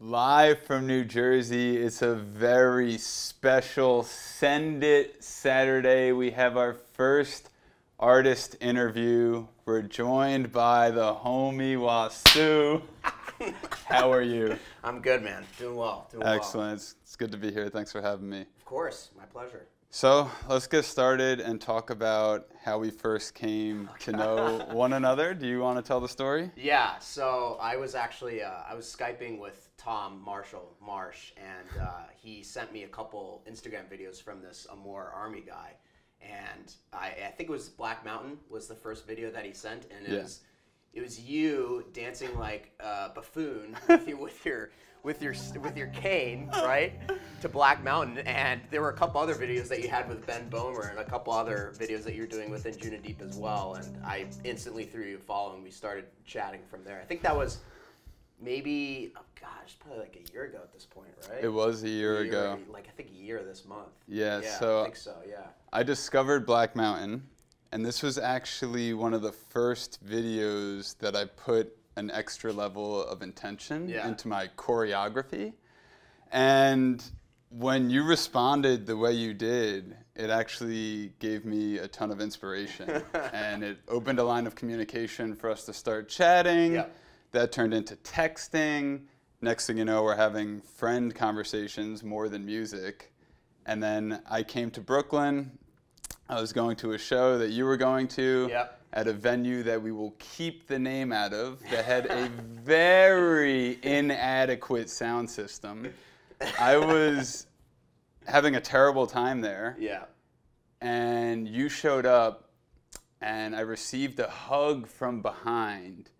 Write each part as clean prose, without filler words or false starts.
Live from New Jersey. It's a very special Send It Saturday. We have our first artist interview. We're joined by the homie Wassu. How are you? I'm good, man. Doing well. Excellent. It's good to be here. Thanks for having me. Of course. My pleasure. So let's get started and talk about how we first came to know one another. Do you want to tell the story? Yeah. So I was actually I was Skyping with Tom Marsh, and he sent me a couple Instagram videos from this Amor Army guy, and I think it was Black Mountain was the first video that he sent, and it was you dancing like a buffoon with your cane, right, to Black Mountain. And there were a couple other videos that you had with Ben Bomer and a couple other videos that you're doing within Juna Deep as well. And I instantly threw you a follow, and we started chatting from there. I think that was maybe, oh gosh, probably like a year ago at this point, right? It was a year ago. Like I think a year this month. Yeah, I think so, yeah. I discovered Black Mountain, and this was actually one of the first videos that I put an extra level of intention into my choreography. And when you responded the way you did, it actually gave me a ton of inspiration. And it opened a line of communication for us to start chatting. Yep. That turned into texting. Next thing you know, we're having friend conversations more than music. And then I came to Brooklyn. I was going to a show that you were going to at a venue that we will keep the name out of that had a very inadequate sound system. I was having a terrible time there. Yeah. And you showed up, and I received a hug from behind.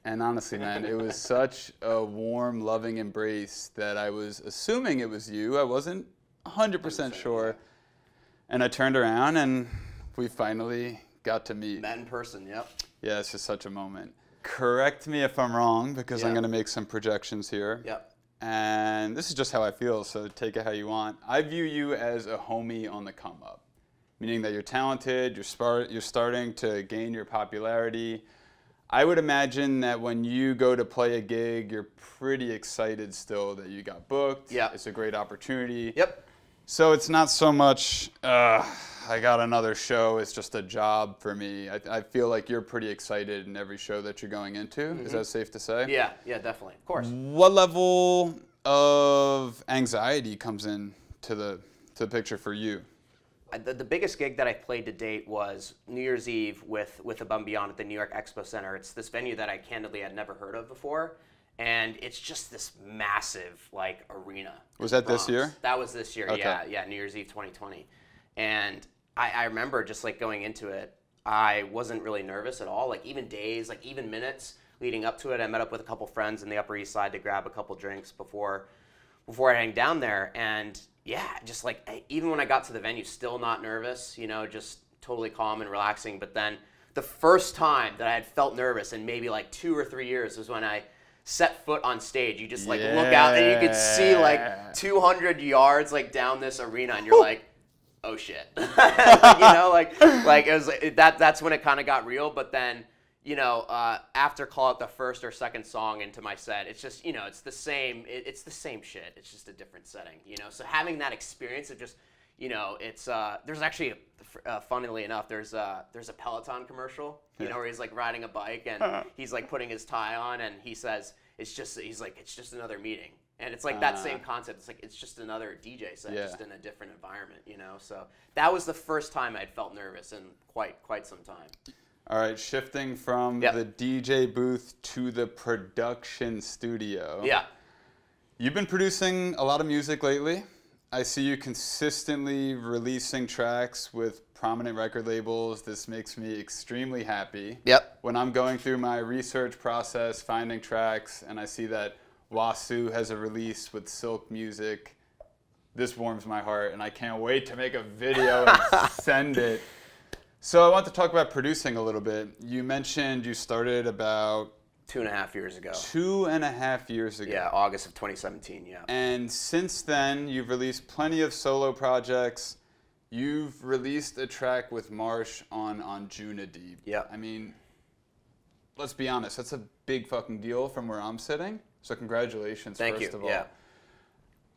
And honestly, man, it was such a warm, loving embrace that I was assuming it was you. I wasn't 100% sure. And I turned around, and we finally got to meet. Met in person, yep. Yeah, it's just such a moment. Correct me if I'm wrong, because I'm going to make some projections here. Yep. And this is just how I feel, so take it how you want. I view you as a homie on the come up, meaning that you're talented, you're starting to gain your popularity. I would imagine that when you go to play a gig, you're pretty excited still that you got booked. Yeah. It's a great opportunity. Yep. So it's not so much, I got another show, it's just a job for me. I feel like you're pretty excited in every show that you're going into. Mm-hmm. Is that safe to say? Yeah, definitely, of course. What level of anxiety comes in to the picture for you? The biggest gig that I played to date was New Year's Eve with Above and Beyond at the New York Expo Center. It's this venue that I candidly had never heard of before. And it's just this massive, like, arena. Was that this year? That was this year, okay. Yeah, New Year's Eve 2020. And I remember just, like, going into it, I wasn't really nervous at all. Like, even days, like, even minutes leading up to it, I met up with a couple friends in the Upper East Side to grab a couple drinks before I hang down there. And, yeah, just, like, even when I got to the venue, still not nervous, you know, just totally calm and relaxing. But then the first time that I had felt nervous in maybe, like, 2 or 3 years was when I set foot on stage. You just like look out and you could see like 200 yards like down this arena, and you're like, oh shit. You know, like it was that's when it kind of got real. But then, you know, after call it the first or second song into my set, it's just, you know, it's the same shit. It's just a different setting, you know. So having that experience of just, you know, it's there's actually funnily enough, there's a Peloton commercial, you know, where he's like riding a bike and he's like putting his tie on, and he says it's just another meeting. And it's like that same concept. It's like it's just another DJ set, just in a different environment, you know. So that was the first time I'd felt nervous in quite some time. All right, shifting from the DJ booth to the production studio. Yeah. You've been producing a lot of music lately. I see you consistently releasing tracks with prominent record labels. This makes me extremely happy. Yep. When I'm going through my research process, finding tracks, and I see that Wassu has a release with Silk Music, this warms my heart, and I can't wait to make a video and send it. So I want to talk about producing a little bit. You mentioned you started about 2.5 years ago. 2.5 years ago. Yeah, August of 2017, yeah. And since then, you've released plenty of solo projects. You've released a track with Marsh on Juna Deep. Yeah. I mean, let's be honest, that's a big fucking deal from where I'm sitting. So congratulations, Thank first you. of all. Yeah.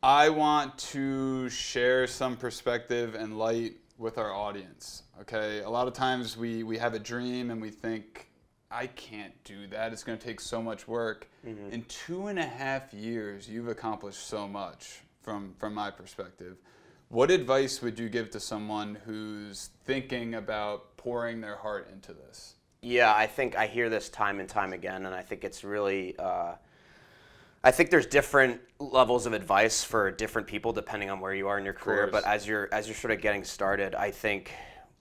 I want to share some perspective and light with our audience, okay? A lot of times we have a dream and we think, I can't do that. It's going to take so much work. In 2.5 years, you've accomplished so much from my perspective. What advice would you give to someone who's thinking about pouring their heart into this? Yeah, I think I hear this time and time again, and I think it's really, I think there's different levels of advice for different people depending on where you are in your career. But as you're sort of getting started, I think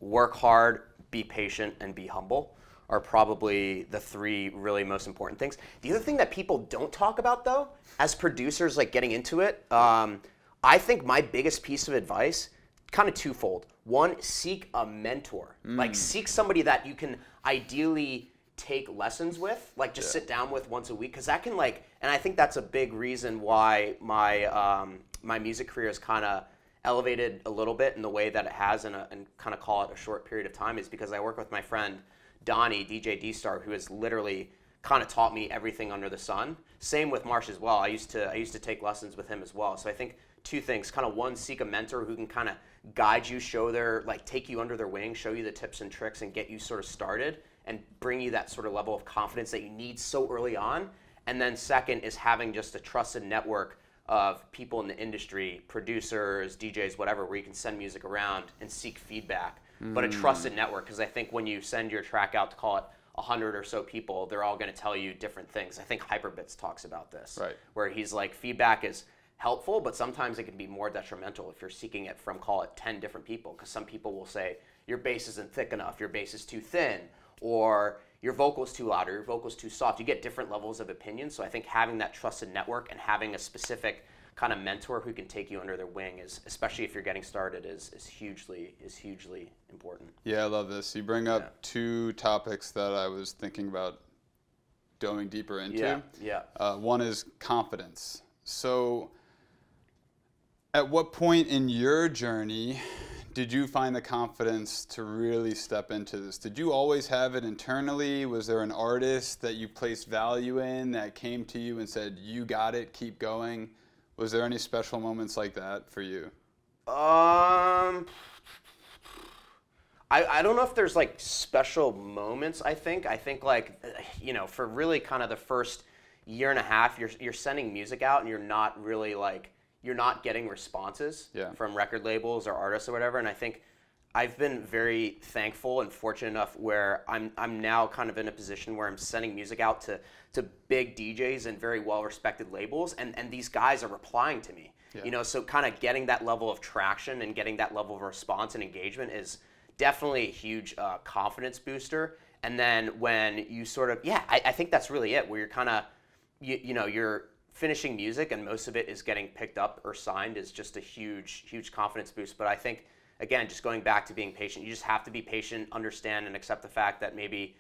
work hard, be patient, and be humble are probably the 3 really most important things. The other thing that people don't talk about, though, as producers, like getting into it, I think my biggest piece of advice, kind of twofold. One, seek a mentor. Like seek somebody that you can ideally take lessons with, like just sit down with once a week, because that can and I think that's a big reason why my music career is kind of elevated a little bit in the way that it has in kind of call it a short period of time, is because I work with my friend Donnie, DJ D-Star, who has literally kind of taught me everything under the sun. Same with Marsh as well. I used to take lessons with him as well. So I think 2 things, kind of one, seek a mentor who can kind of guide you, take you under their wing, show you the tips and tricks and get you sort of started and bring you that sort of level of confidence that you need so early on. And then second is having just a trusted network of people in the industry, producers, DJs, whatever, where you can send music around and seek feedback. But a trusted network, because I think when you send your track out to call it 100 or so people, they're all going to tell you different things. I think Hyperbits talks about this, where he's like, feedback is helpful, but sometimes it can be more detrimental if you're seeking it from, call it 10 different people, because some people will say, your bass isn't thick enough, your bass is too thin, or your vocal's too loud, or your vocal's too soft. You get different levels of opinions, so I think having that trusted network and having a specific kind of mentor who can take you under their wing is, especially if you're getting started, is hugely important. Yeah, I love this. You bring up 2 topics that I was thinking about going deeper into. One is confidence. So at what point in your journey did you find the confidence to really step into this? Did you always have it internally? Was there an artist that you placed value in that came to you and said, you got it, keep going? Was there any special moments like that for you? I don't know if there's like special moments. I think like, for really kind of the first 1.5 years, you're sending music out and you're not really you're not getting responses from record labels or artists or whatever. And I think I've been very thankful and fortunate enough where I'm now kind of in a position where I'm sending music out to big DJs and very well-respected labels, and these guys are replying to me. So kind of getting that level of traction and getting that level of response and engagement is definitely a huge confidence booster. And then when you sort of, I think that's really it, where you're kind of, you're finishing music and most of it is getting picked up or signed, is just a huge confidence boost. But I think, again, just going back to being patient, you just have to be patient, understand and accept the fact that maybe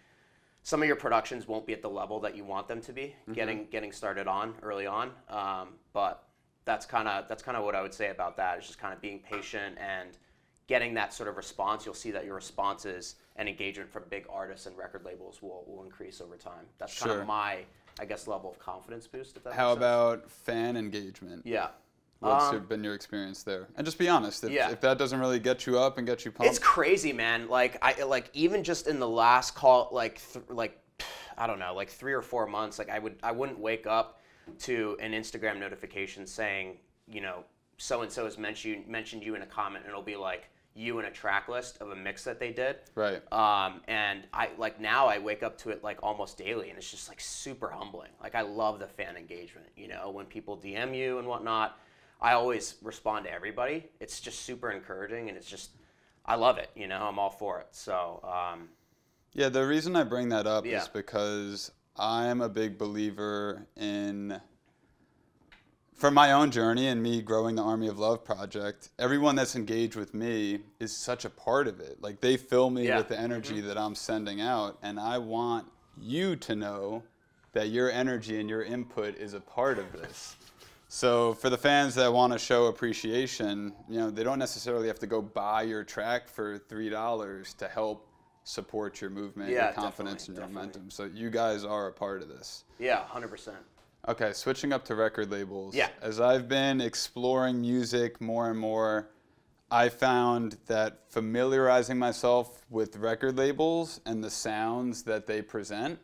some of your productions won't be at the level that you want them to be getting started on early on. But that's kind of what I would say about that. It's just kind of being patient and getting that sort of response. You'll see that your responses and engagement from big artists and record labels will increase over time. That's kind of my, I guess, level of confidence boost. If that How makes sense. about fan engagement? What's been your experience there? And just be honest, if that doesn't really get you up and get you pumped. It's crazy, man. Even just in the last call, I don't know, 3 or 4 months, I wouldn't wake up to an Instagram notification saying, so and so has mentioned you in a comment, and it'll be like you in a track list of a mix that they did. Right. And now I wake up to it almost daily, and it's just super humbling. I love the fan engagement. When people DM you and whatnot, I always respond to everybody. It's just super encouraging, and it's just, I love it. I'm all for it. So. Yeah, the reason I bring that up is because I'm a big believer in, from my own journey and me growing the Army of Love project, everyone that's engaged with me is such a part of it. They fill me with the energy that I'm sending out, and I want you to know that your energy and your input is a part of this. So for the fans that want to show appreciation, they don't necessarily have to go buy your track for $3 to help support your movement, your confidence, and your momentum. So you guys are a part of this. Yeah, 100%. Okay, switching up to record labels. Yeah. As I've been exploring music more and more, I found that familiarizing myself with record labels and the sounds that they present,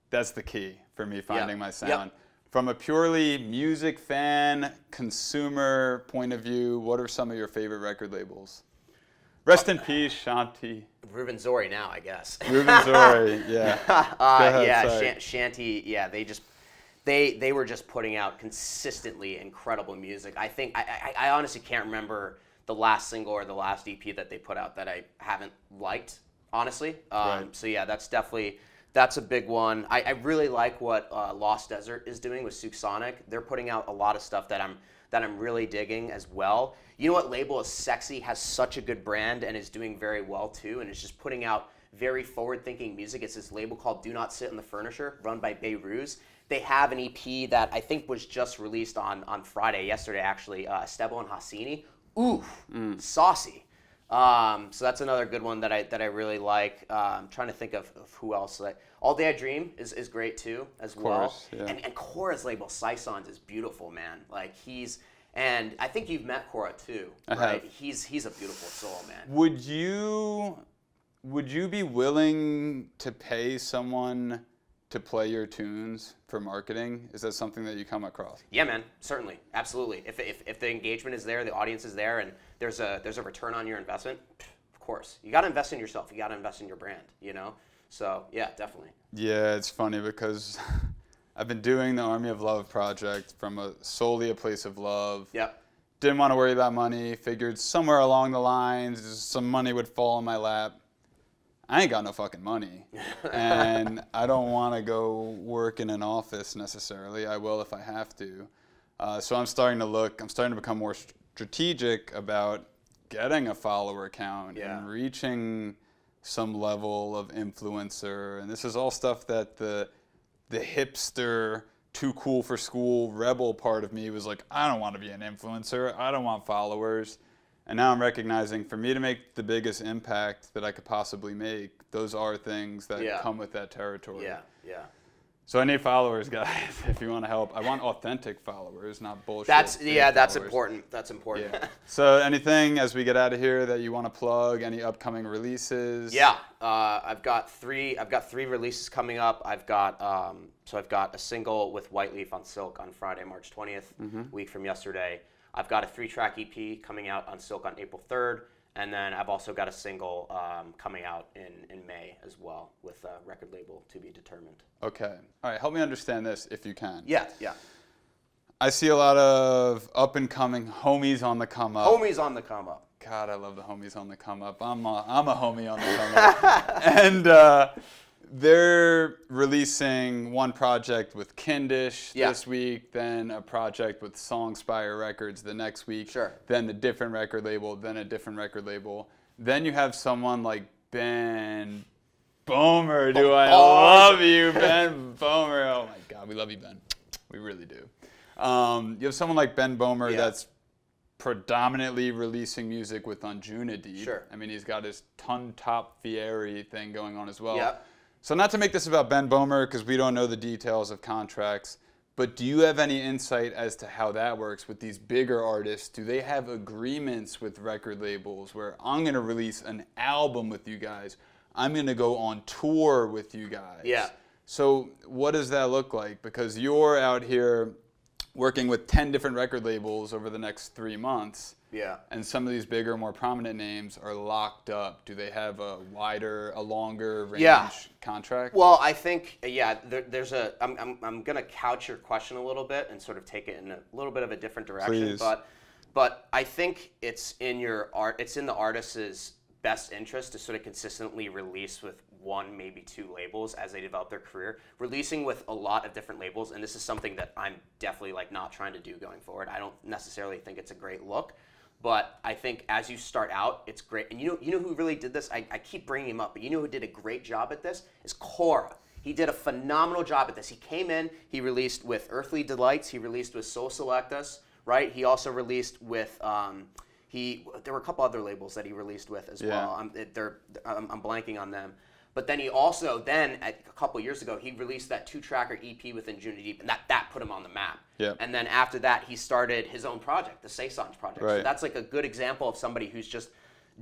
that's the key for me finding my sound. Yep. From a purely music fan, consumer point of view, what are some of your favorite record labels? Rest in peace, Shanti. Ruben Zori now, I guess. Ruben Zori, yeah. Shanti, yeah, they were just putting out consistently incredible music. I think, I honestly can't remember the last single or the last EP that they put out that I haven't liked, honestly. Right. So yeah, that's a big one. I really like what Lost Desert is doing with Souk Sonic. They're putting out a lot of stuff that I'm really digging as well. You know what label is sexy, has such a good brand, and is doing very well too, and is just putting out very forward-thinking music. It's this label called Do Not Sit in the Furniture, run by Beiruz. They have an EP that I think was just released on Friday, yesterday actually, Estebo and Hassini. Ooh, saucy. So that's another good one that I really like. I'm trying to think of who else. All Day I Dream is great too, as well. Yeah. And Cora's label, Sysons, is beautiful, man. Like and I think you've met Cora too, right? He's a beautiful soul, man. Would you be willing to pay someone to play your tunes for marketing? Is that something that you come across? Yeah, man, certainly, absolutely. If the engagement is there, the audience is there, and there's a return on your investment, of course. You got to invest in yourself. You got to invest in your brand, you know? So, yeah, definitely. Yeah, it's funny because I've been doing the Army of Love project from solely a place of love. Yep. Didn't want to worry about money. Figured somewhere along the lines, some money would fall in my lap. I ain't got no fucking money, and I don't want to go work in an office necessarily. I will if I have to. So I'm starting to become more strategic about getting a follower count and reaching some level of influencer. And this is all stuff that the hipster, too cool for school rebel part of me was like, I don't want to be an influencer. I don't want followers. And now I'm recognizing for me to make the biggest impact that I could possibly make, those are things that come with that territory. Yeah, yeah. So I need followers, guys, if you want to help. I want authentic followers, not bullshit. That's followers. important. That's important. Yeah. So anything as we get out of here that you want to plug? Any upcoming releases? Yeah, I've got three releases coming up. I've got a single with White Leaf on Silk on Friday, March 20th, a week from yesterday. I've got a 3-track EP coming out on Silk on April 3rd, and then I've also got a single coming out in May as well with a record label to be determined. Okay. All right, help me understand this if you can. Yeah, yeah. I see a lot of up-and-coming homies on the come up. Homies on the come up. God, I love the homies on the come up. I'm a homie on the come up. And they're releasing one project with Kindish this week, then a project with Songspire Records the next week, then a different record label, then a different record label. Then you have someone like Ben Bomer. Do I love you, Ben Bomer. Oh my God, we love you, Ben. We really do. You have someone like Ben Bomer that's predominantly releasing music with Anjuna Deep. I mean, he's got his Ton Top Fieri thing going on as well. So not to make this about Ben Bomer, because we don't know the details of contracts, but do you have any insight as to how that works with these bigger artists? Do they have agreements with record labels where I'm going to release an album with you guys, I'm going to go on tour with you guys? So what does that look like? Because you're out here working with 10 different record labels over the next 3 months. And some of these bigger, more prominent names are locked up. Do they have a longer range contract? Well, I think, there's I'm going to couch your question a little bit and sort of take it in a little bit of a different direction. Please. But I think it's in the artist's best interest to sort of consistently release with 1, maybe 2 labels as they develop their career. Releasing with a lot of different labels, and this is something that I'm definitely not trying to do going forward. I don't necessarily think it's a great look. But I think as you start out, it's great. And you know who really did this? I keep bringing him up, but you know who did a great job at this? Is Cora. He did a phenomenal job at this. He came in, he released with Earthly Delights, he released with Soul Select Us, right? He also released with, there were a couple other labels that he released with as well. I'm blanking on them. But then he also, a couple years ago, he released that 2-tracker EP within Juna Deep, and that put him on the map. Yep. And then after that, he started his own project, the Saisons project. Right. So that's like a good example of somebody who's just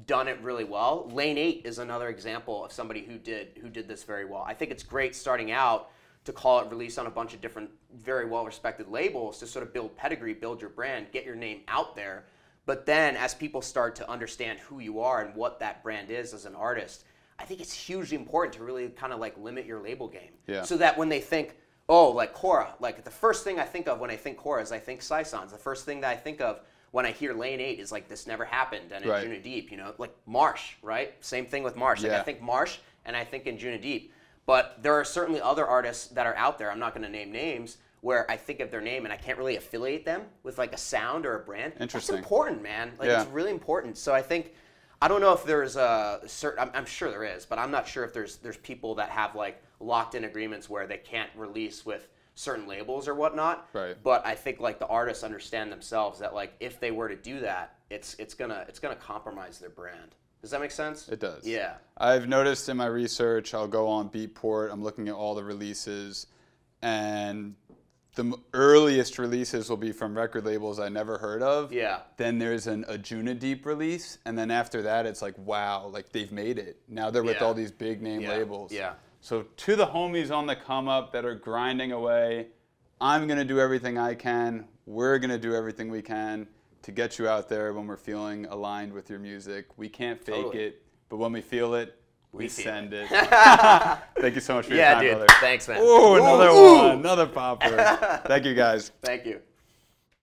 done it really well. Lane 8 is another example of somebody who did this very well. I think it's great starting out to call it release on a bunch of different, very well-respected labels to sort of build pedigree, build your brand, get your name out there. But then as people start to understand who you are and what that brand is as an artist, I think it's hugely important to really kind of like limit your label game. Yeah. So that when they think, oh, like Cora, like the first thing I think of when I think Cora is I think Saisons. The first thing that I think of when I hear Lane 8 is like this never happened and in Right. Juna Deep, you know, like Marsh, right? Same thing with Marsh. Like Yeah. I think Marsh and I think in Juna Deep. But there are certainly other artists that are out there, I'm not going to name names, where I think of their name and I can't really affiliate them with like a sound or a brand. Interesting. That's important, man. Like Yeah. it's really important. So I think, I don't know if there's a certain, I'm sure there is, but I'm not sure if there's people that have like locked in agreements where they can't release with certain labels or whatnot. Right. But I think like the artists understand themselves that like if they were to do that, it's gonna compromise their brand. Does that make sense? It does. Yeah. I've noticed in my research, I'll go on Beatport, I'm looking at all the releases, and the earliest releases will be from record labels I never heard of. Yeah. Then there's a Juna Deep release, and then after that, it's like, wow, like they've made it. Now they're with Yeah. all these big name Yeah. labels. Yeah. So to the homies on the come up that are grinding away, I'm going to do everything I can. We're going to do everything we can to get you out there when we're feeling aligned with your music. We can't fake Totally. it, but when we feel it, we feel send it. it. Thank you so much for your Yeah, time, dude. brother. Thanks, man. Ooh, another Ooh. one. Another popper. Thank you, guys. Thank you.